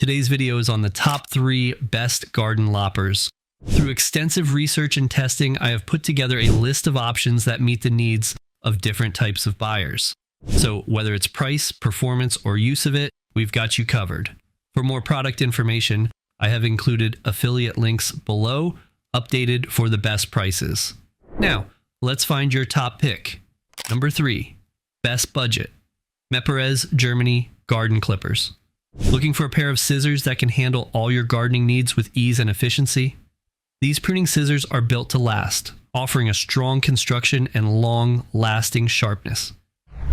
Today's video is on the top 3 best garden loppers. Through extensive research and testing, I have put together a list of options that meet the needs of different types of buyers. So whether it's price, performance, or use of it, we've got you covered. For more product information, I have included affiliate links below, updated for the best prices. Now, let's find your top pick. Number 3, best budget. Meperez Germany Garden Clippers. Looking for a pair of scissors that can handle all your gardening needs with ease and efficiency? These pruning scissors are built to last, offering a strong construction and long-lasting sharpness.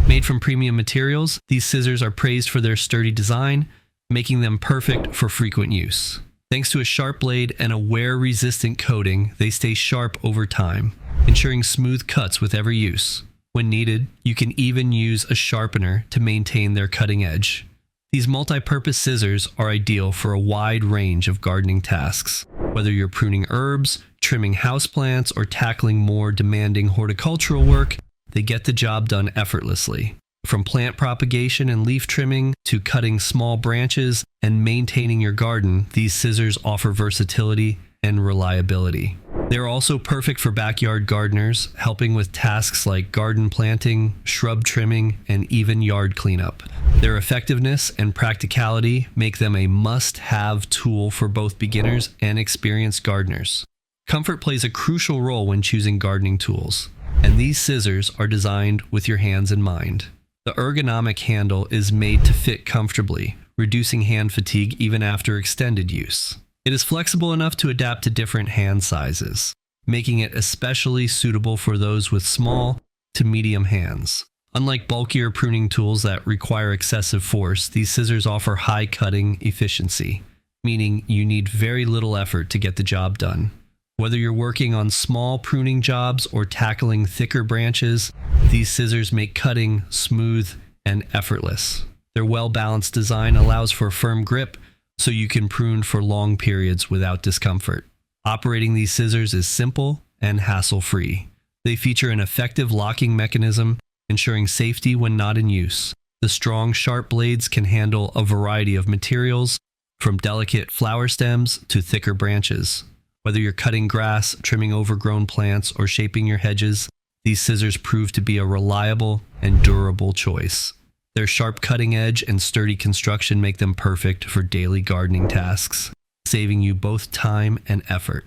Made from premium materials, these scissors are praised for their sturdy design, making them perfect for frequent use. Thanks to a sharp blade and a wear-resistant coating, they stay sharp over time, ensuring smooth cuts with every use. When needed, you can even use a sharpener to maintain their cutting edge. These multi-purpose scissors are ideal for a wide range of gardening tasks. Whether you're pruning herbs, trimming houseplants, or tackling more demanding horticultural work, they get the job done effortlessly. From plant propagation and leaf trimming to cutting small branches and maintaining your garden, these scissors offer versatility and reliability. They're also perfect for backyard gardeners, helping with tasks like garden planting, shrub trimming, and even yard cleanup. Their effectiveness and practicality make them a must-have tool for both beginners and experienced gardeners. Comfort plays a crucial role when choosing gardening tools, and these scissors are designed with your hands in mind. The ergonomic handle is made to fit comfortably, reducing hand fatigue even after extended use. It is flexible enough to adapt to different hand sizes, making it especially suitable for those with small to medium hands. Unlike bulkier pruning tools that require excessive force, these scissors offer high cutting efficiency, meaning you need very little effort to get the job done. Whether you're working on small pruning jobs or tackling thicker branches, these scissors make cutting smooth and effortless. Their well-balanced design allows for a firm grip, so you can prune for long periods without discomfort. Operating these scissors is simple and hassle-free. They feature an effective locking mechanism, ensuring safety when not in use. The strong, sharp blades can handle a variety of materials, from delicate flower stems to thicker branches. Whether you're cutting grass, trimming overgrown plants, or shaping your hedges, these scissors prove to be a reliable and durable choice. Their sharp cutting edge and sturdy construction make them perfect for daily gardening tasks, saving you both time and effort.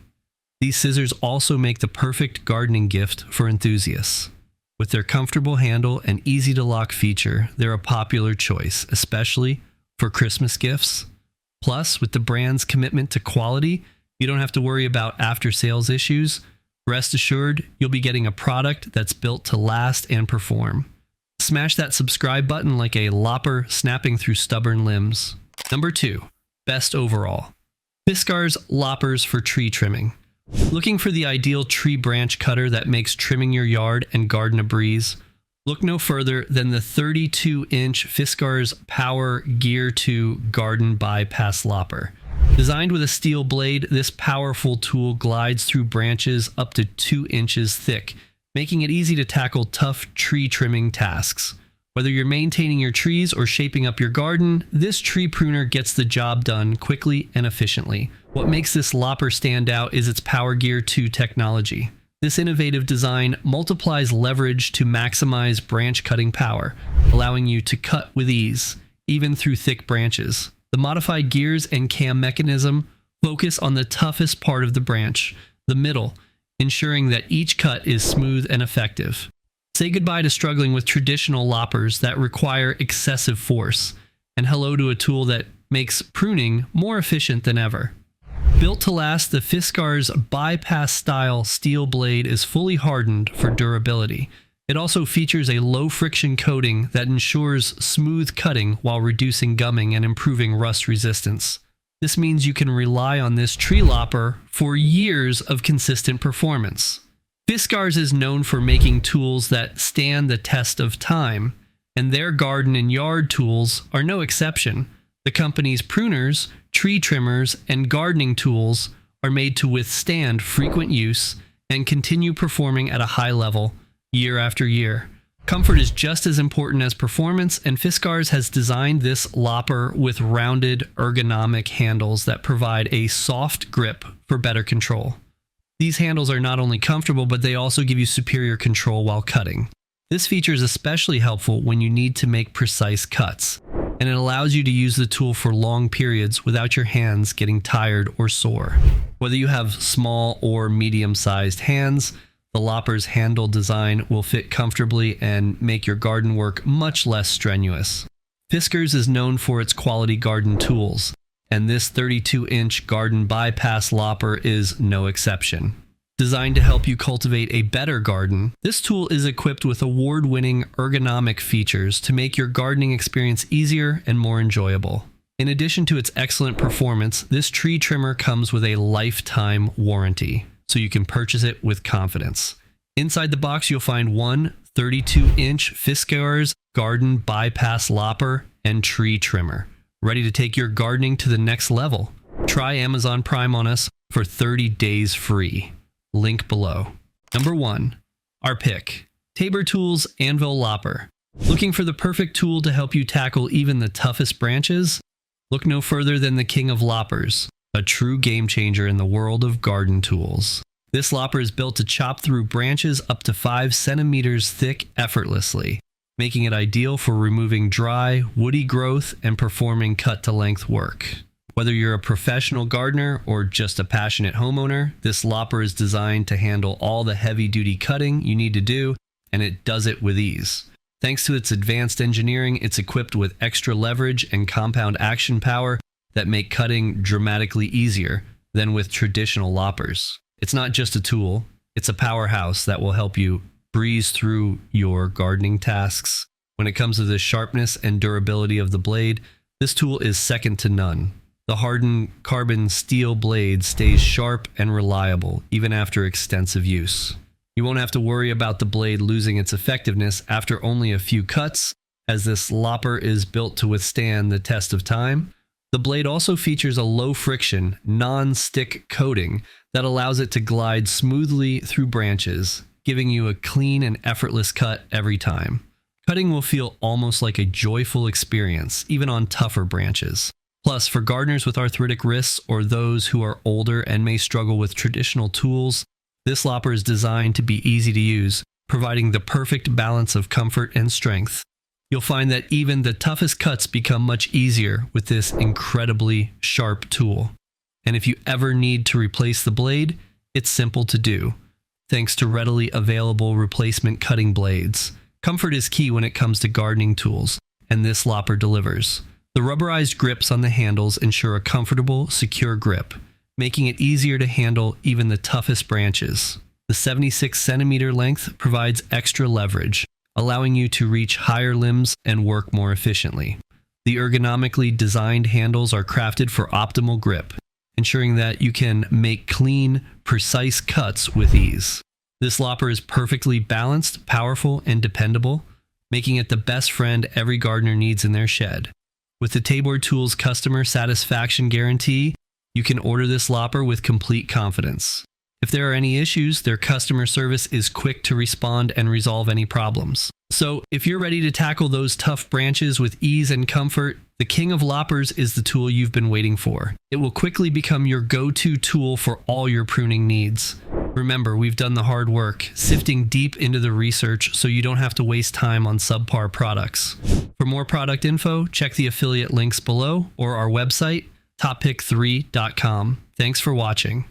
These scissors also make the perfect gardening gift for enthusiasts. With their comfortable handle and easy-to-lock feature, they're a popular choice, especially for Christmas gifts. Plus, with the brand's commitment to quality, you don't have to worry about after-sales issues. Rest assured, you'll be getting a product that's built to last and perform. Smash that subscribe button like a lopper snapping through stubborn limbs. Number 2, best overall. Fiskars Loppers for tree trimming. Looking for the ideal tree branch cutter that makes trimming your yard and garden a breeze? Look no further than the 32-inch Fiskars Power Gear 2 Garden Bypass Lopper. Designed with a steel blade, this powerful tool glides through branches up to 2 inches thick, making it easy to tackle tough tree trimming tasks. Whether you're maintaining your trees or shaping up your garden, this tree pruner gets the job done quickly and efficiently. What makes this lopper stand out is its Power Gear 2 technology. This innovative design multiplies leverage to maximize branch cutting power, allowing you to cut with ease, even through thick branches. The modified gears and cam mechanism focus on the toughest part of the branch, the middle, ensuring that each cut is smooth and effective. Say goodbye to struggling with traditional loppers that require excessive force, and hello to a tool that makes pruning more efficient than ever. Built to last, the Fiskars bypass-style steel blade is fully hardened for durability. It also features a low-friction coating that ensures smooth cutting while reducing gumming and improving rust resistance. This means you can rely on this tree lopper for years of consistent performance. Fiskars is known for making tools that stand the test of time, and their garden and yard tools are no exception. The company's pruners, tree trimmers, and gardening tools are made to withstand frequent use and continue performing at a high level year after year. Comfort is just as important as performance, and Fiskars has designed this lopper with rounded ergonomic handles that provide a soft grip for better control. These handles are not only comfortable, but they also give you superior control while cutting. This feature is especially helpful when you need to make precise cuts, and it allows you to use the tool for long periods without your hands getting tired or sore. Whether you have small or medium-sized hands, the lopper's handle design will fit comfortably and make your garden work much less strenuous. Fiskars is known for its quality garden tools, and this 32-inch garden bypass lopper is no exception. Designed to help you cultivate a better garden, this tool is equipped with award-winning ergonomic features to make your gardening experience easier and more enjoyable. In addition to its excellent performance, this tree trimmer comes with a lifetime warranty, so you can purchase it with confidence. Inside the box, you'll find one 32-inch Fiskars Garden Bypass Lopper and Tree Trimmer, ready to take your gardening to the next level. Try Amazon Prime on us for 30 days free. Link below. Number 1. Our pick. Tabor Tools Anvil Lopper. Looking for the perfect tool to help you tackle even the toughest branches? Look no further than the king of loppers, a true game changer in the world of garden tools. This lopper is built to chop through branches up to 5 centimeters thick effortlessly, making it ideal for removing dry, woody growth and performing cut-to-length work. Whether you're a professional gardener or just a passionate homeowner, this lopper is designed to handle all the heavy-duty cutting you need to do, and it does it with ease. Thanks to its advanced engineering, it's equipped with extra leverage and compound action power that make cutting dramatically easier than with traditional loppers. It's not just a tool, it's a powerhouse that will help you breeze through your gardening tasks. When it comes to the sharpness and durability of the blade, this tool is second to none. The hardened carbon steel blade stays sharp and reliable even after extensive use. You won't have to worry about the blade losing its effectiveness after only a few cuts, as this lopper is built to withstand the test of time. The blade also features a low-friction, non-stick coating that allows it to glide smoothly through branches, giving you a clean and effortless cut every time. Cutting will feel almost like a joyful experience, even on tougher branches. Plus, for gardeners with arthritic wrists or those who are older and may struggle with traditional tools, this lopper is designed to be easy to use, providing the perfect balance of comfort and strength. You'll find that even the toughest cuts become much easier with this incredibly sharp tool. And if you ever need to replace the blade, it's simple to do, thanks to readily available replacement cutting blades. Comfort is key when it comes to gardening tools, and this lopper delivers. The rubberized grips on the handles ensure a comfortable, secure grip, making it easier to handle even the toughest branches. The 76 centimeter length provides extra leverage, allowing you to reach higher limbs and work more efficiently. The ergonomically designed handles are crafted for optimal grip, ensuring that you can make clean, precise cuts with ease. This lopper is perfectly balanced, powerful, and dependable, making it the best friend every gardener needs in their shed. With the Tabor Tools customer satisfaction guarantee, you can order this lopper with complete confidence. If there are any issues, their customer service is quick to respond and resolve any problems. So, if you're ready to tackle those tough branches with ease and comfort, the King of Loppers is the tool you've been waiting for. It will quickly become your go-to tool for all your pruning needs. Remember, we've done the hard work, sifting deep into the research so you don't have to waste time on subpar products. For more product info, check the affiliate links below or our website, toppick3.com. Thanks for watching.